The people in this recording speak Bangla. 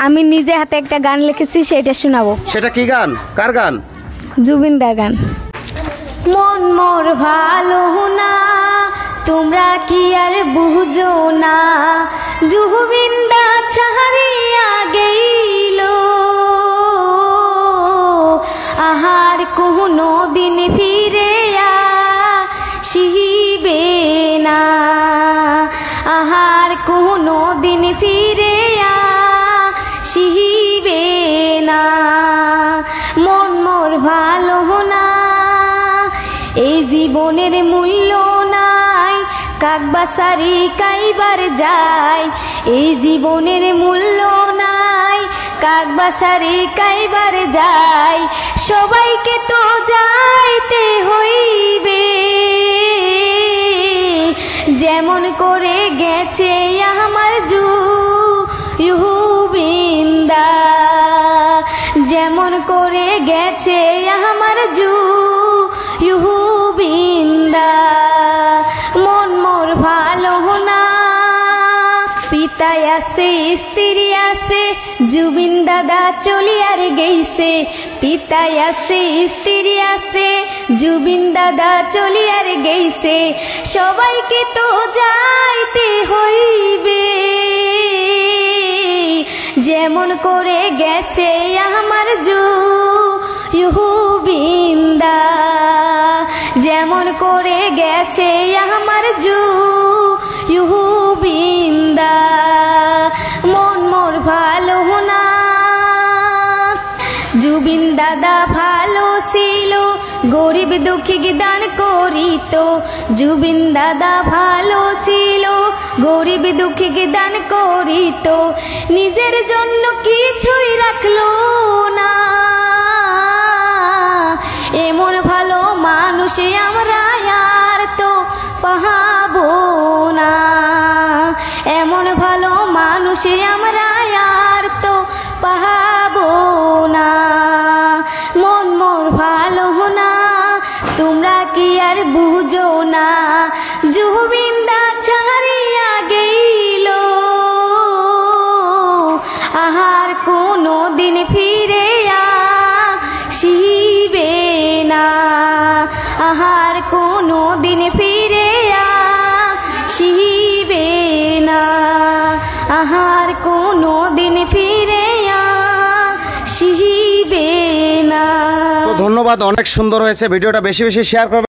আমি নিজে হাতে একটা গান লিখেছি, সেটা শোনাবো। সেটা কি গান? কার গান? জুবিনদার গান। মন মোর ভালো না, তোমরা কি আর বুঝো না, জুবিনদা ছাড়িয়া গেল, আহার কোনো দিন ফিরে আসিবে না, আহার কোনো দিন ফিরে আসিবে না। মন মোর ভালো না, এই জীবনের মূল্য নাই, কাকবাসারি কাইবার যায়, এই জীবনের মূল্য নাই, কাকবাসারি কাইবার যায়, সবাইকে তো যাইতে হইবে, যেমন করে গেছে আমার জুবিনদা, যেমন করে গেছে আমার জুবিনদা। মন মোর ভালো না, পিতায় আছে স্ত্রী আছে, জুবিন দাদা চলিয়ার গেছে, পিতায় আছে স্ত্রী আছে, জুবিন দাদা চলিয়ার গেছে, সবাইকে তো যাইতে হইবে, যেমন করে গেছে আমার জুবিনদা, যেমন করে গেছে আমার জুবিনদা। মন মোর ভালো না, জুবিন দাদা ভালো ছিল, গরিব দুঃখীকে দান করিত, জুবিন দাদা ভালো ছিল, গরিব দুঃখীকে দান করিত, নিজের জন্য কিছুই রাখলো না, এমন ভালো মানুষ আমরা আর তো পাবো না, এমন ভালো মানুষ আমরা আর তো পাবো না। মন মোর ভালো না, তোমরা কি আর বুঝো না, জুবিনদা ছাড়িয়া গেল, আহার কোনো দিন ফিরে আসিবে না, আহার কোনো দিন ফিরে আসিবে না, আহার কোনো দিন ফিরে আসিবে না। ধন্যবাদ, অনেক সুন্দর হয়েছে ভিডিওটা, বেশি বেশি শেয়ার করবেন।